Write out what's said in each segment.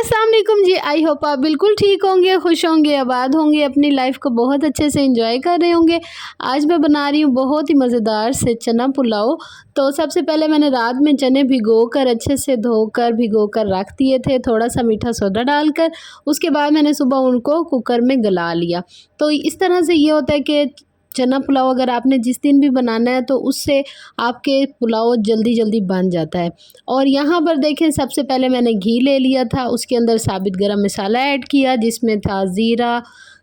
अस्सलाम वालेकुम जी। I hope आप बिल्कुल ठीक होंगे, खुश होंगे, आबाद होंगे, अपनी लाइफ को बहुत अच्छे से एंजॉय कर रहे होंगे। आज मैं बना रही हूँ बहुत ही मज़ेदार से चना पुलाव। तो सबसे पहले मैंने रात में चने भिगोकर अच्छे से धोकर भिगोकर रख दिए थे, थोड़ा सा मीठा सोडा डालकर। उसके बाद मैंने सुबह उनको कुकर में गला लिया। तो इस तरह से ये होता है कि चना पुलाव अगर आपने जिस दिन भी बनाना है तो उससे आपके पुलाव जल्दी जल्दी बन जाता है। और यहाँ पर देखें, सबसे पहले मैंने घी ले लिया था, उसके अंदर साबित गरम मसाला ऐड किया जिसमें था ज़ीरा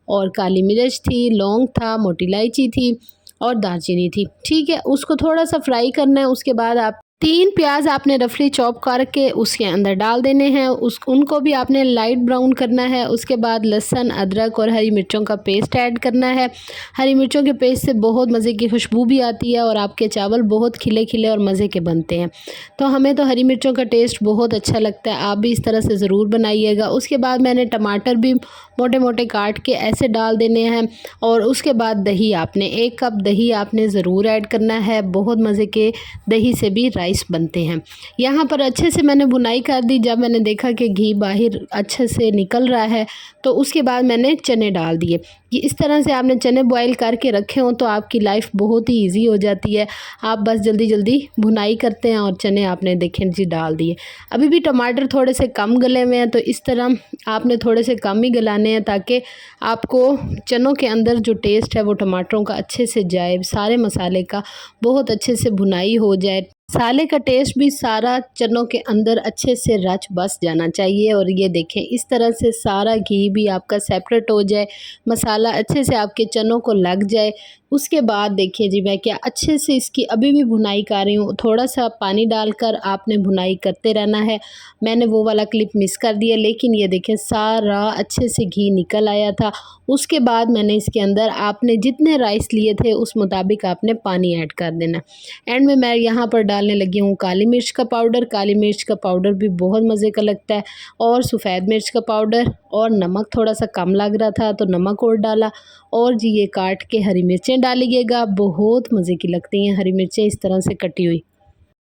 और काली मिर्च थी, लौंग था, मोटी इलायची थी और दालचीनी थी। ठीक है, उसको थोड़ा सा फ्राई करना है। उसके बाद आप 3 प्याज आपने रफली चॉप करके उसके अंदर डाल देने हैं, उनको भी आपने लाइट ब्राउन करना है। उसके बाद लहसुन, अदरक और हरी मिर्चों का पेस्ट ऐड करना है। हरी मिर्चों के पेस्ट से बहुत मज़े की खुशबू भी आती है और आपके चावल बहुत खिले खिले और मज़े के बनते हैं। तो हमें तो हरी मिर्चों का टेस्ट बहुत अच्छा लगता है, आप भी इस तरह से ज़रूर बनाइएगा। उसके बाद मैंने टमाटर भी मोटे मोटे काट के ऐसे डाल देने हैं। और उसके बाद दही, आपने 1 कप दही आपने ज़रूर ऐड करना है। बहुत मज़े के दही से भी राइस बनते हैं। यहाँ पर अच्छे से मैंने भुनाई कर दी। जब मैंने देखा कि घी बाहर अच्छे से निकल रहा है तो उसके बाद मैंने चने डाल दिए। ये इस तरह से आपने चने बॉईल करके रखे हों तो आपकी लाइफ बहुत ही ईजी हो जाती है। आप बस जल्दी जल्दी भुनाई करते हैं और चने आपने देखें जी डाल दिए। अभी भी टमाटर थोड़े से कम गले हुए हैं, तो इस तरह आपने थोड़े से कम ही गलाने हैं ताकि आपको चनों के अंदर जो टेस्ट है वो टमाटरों का अच्छे से जाए, सारे मसाले का बहुत अच्छे से भुनाई हो जाए, मसाले का टेस्ट भी सारा चनों के अंदर अच्छे से रच बस जाना चाहिए। और ये देखें, इस तरह से सारा घी भी आपका सेपरेट हो जाए, मसाला अच्छे से आपके चनों को लग जाए। उसके बाद देखिए जी, मैं क्या अच्छे से इसकी अभी भी भुनाई कर रही हूँ। थोड़ा सा पानी डालकर आपने भुनाई करते रहना है। मैंने वो वाला क्लिप मिस कर दिया, लेकिन ये देखें सारा अच्छे से घी निकल आया था। उसके बाद मैंने इसके अंदर आपने जितने राइस लिए थे उस मुताबिक आपने पानी ऐड कर देना। एंड में मैं यहाँ पर डालने लगी हूँ काली मिर्च का पाउडर। काली मिर्च का पाउडर भी बहुत मज़े का लगता है। और सफ़ेद मिर्च का पाउडर, और नमक थोड़ा सा कम लग रहा था तो नमक और डाला। और जी ये काट के हरी मिर्चें डालिएगा, बहुत मज़े की लगती हैं हरी मिर्चें इस तरह से कटी हुई।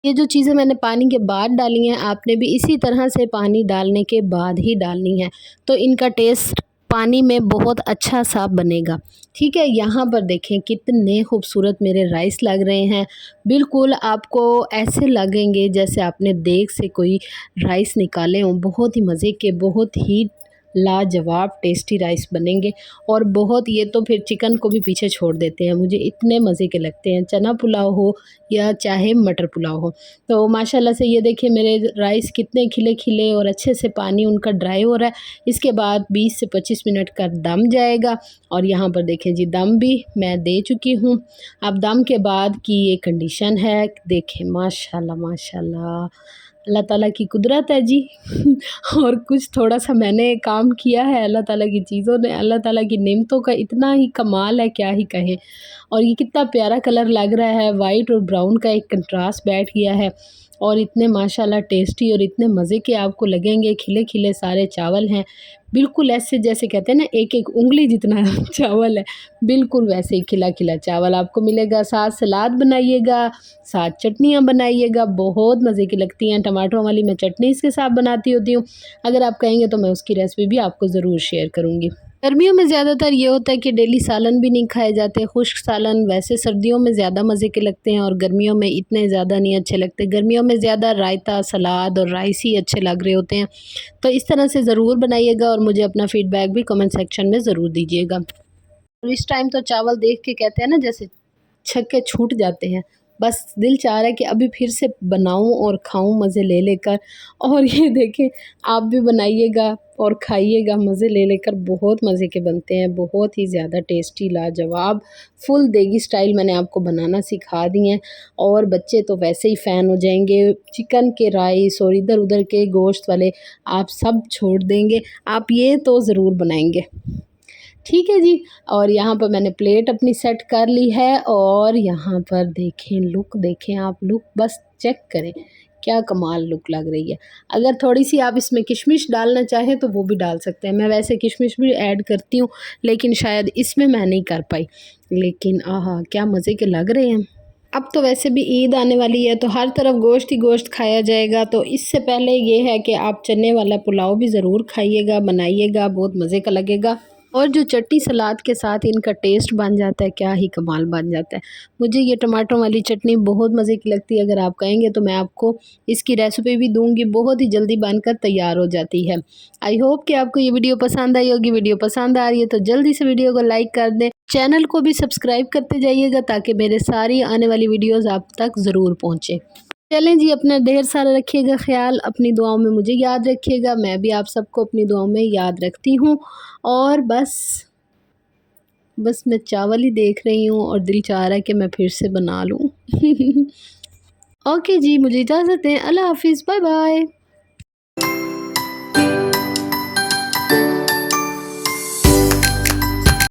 ये जो चीज़ें मैंने पानी के बाद डाली हैं, आपने भी इसी तरह से पानी डालने के बाद ही डालनी है, तो इनका टेस्ट पानी में बहुत अच्छा सा बनेगा। ठीक है, यहाँ पर देखें कितने खूबसूरत मेरे राइस लग रहे हैं। बिल्कुल आपको ऐसे लगेंगे जैसे आपने देग से कोई राइस निकाले हों। बहुत ही मज़े के, बहुत ही लाजवाब टेस्टी राइस बनेंगे। और बहुत, ये तो फिर चिकन को भी पीछे छोड़ देते हैं, मुझे इतने मज़े के लगते हैं, चना पुलाव हो या चाहे मटर पुलाव हो। तो माशाल्लाह से ये देखिए मेरे राइस कितने खिले खिले और अच्छे से पानी उनका ड्राई हो रहा है। इसके बाद 20 से 25 मिनट का दम जाएगा। और यहाँ पर देखें जी, दम भी मैं दे चुकी हूँ। अब दम के बाद की ये कंडीशन है, देखें माशाल्लाह माशाल्लाह, अल्लाह ताला की कुदरत है जी। और कुछ थोड़ा सा मैंने काम किया है, अल्लाह ताला की चीज़ों ने, अल्लाह ताला की नेमतों का इतना ही कमाल है, क्या ही कहें। और ये कितना प्यारा कलर लग रहा है, वाइट और ब्राउन का एक कंट्रास्ट बैठ गया है। और इतने माशाल्लाह टेस्टी और इतने मज़े के आपको लगेंगे। खिले खिले सारे चावल हैं, बिल्कुल ऐसे जैसे कहते हैं ना एक एक उंगली जितना चावल है, बिल्कुल वैसे ही खिला खिला चावल आपको मिलेगा। साथ सलाद बनाइएगा, साथ चटनियाँ बनाइएगा, बहुत मज़े की लगती हैं। टमाटरों वाली मैं चटनी इसके साथ बनाती होती हूँ, अगर आप कहेंगे तो मैं उसकी रेसिपी भी आपको ज़रूर शेयर करूँगी। गर्मियों में ज़्यादातर ये होता है कि डेली सालन भी नहीं खाए जाते। खुश्क सालन वैसे सर्दियों में ज़्यादा मज़े के लगते हैं और गर्मियों में इतने ज़्यादा नहीं अच्छे लगते। गर्मियों में ज़्यादा रायता, सलाद और राइस ही अच्छे लग रहे होते हैं। तो इस तरह से ज़रूर बनाइएगा और मुझे अपना फ़ीडबैक भी कमेंट सेक्शन में ज़रूर दीजिएगा। और इस टाइम तो चावल देख के कहते हैं ना जैसे छक्के छूट जाते हैं, बस दिल चाह रहा है कि अभी फिर से बनाऊं और खाऊं मज़े ले लेकर। और ये देखें, आप भी बनाइएगा और खाइएगा मज़े ले लेकर, बहुत मज़े के बनते हैं, बहुत ही ज़्यादा टेस्टी, लाजवाब, फुल देगी स्टाइल मैंने आपको बनाना सिखा दी हैं। और बच्चे तो वैसे ही फ़ैन हो जाएंगे, चिकन के राइस और इधर उधर के गोश्त वाले आप सब छोड़ देंगे, आप ये तो ज़रूर बनाएंगे। ठीक है जी। और यहाँ पर मैंने प्लेट अपनी सेट कर ली है। और यहाँ पर देखें लुक, देखें आप लुक बस चेक करें, क्या कमाल लुक लग रही है। अगर थोड़ी सी आप इसमें किशमिश डालना चाहें तो वो भी डाल सकते हैं। मैं वैसे किशमिश भी ऐड करती हूँ, लेकिन शायद इसमें मैं नहीं कर पाई। लेकिन आहा क्या मज़े के लग रहे हैं। अब तो वैसे भी ईद आने वाली है तो हर तरफ गोश्त ही गोश्त खाया जाएगा, तो इससे पहले ये है कि आप चने वाला पुलाव भी ज़रूर खाइएगा, बनाइएगा, बहुत मज़े का लगेगा। और जो चटनी सलाद के साथ इनका टेस्ट बन जाता है, क्या ही कमाल बन जाता है। मुझे ये टमाटर वाली चटनी बहुत मज़े की लगती है। अगर आप कहेंगे तो मैं आपको इसकी रेसिपी भी दूंगी, बहुत ही जल्दी बनकर तैयार हो जाती है। आई होप कि आपको ये वीडियो पसंद आई होगी। वीडियो पसंद आ रही है तो जल्दी से वीडियो को लाइक कर दें, चैनल को भी सब्सक्राइब करते जाइएगा ताकि मेरे सारी आने वाली वीडियोज़ आप तक ज़रूर पहुँचे। चलें जी, अपना ढेर सारा रखिएगा ख्याल, अपनी दुआओं में मुझे याद रखिएगा, मैं भी आप सबको अपनी दुआओं में याद रखती हूँ। और बस मैं चावल ही देख रही हूँ और दिल चाह रहा है कि मैं फिर से बना लूँ। ओके जी, मुझे इजाज़त दें। अल्लाह हाफ़िज़, बाय बाय।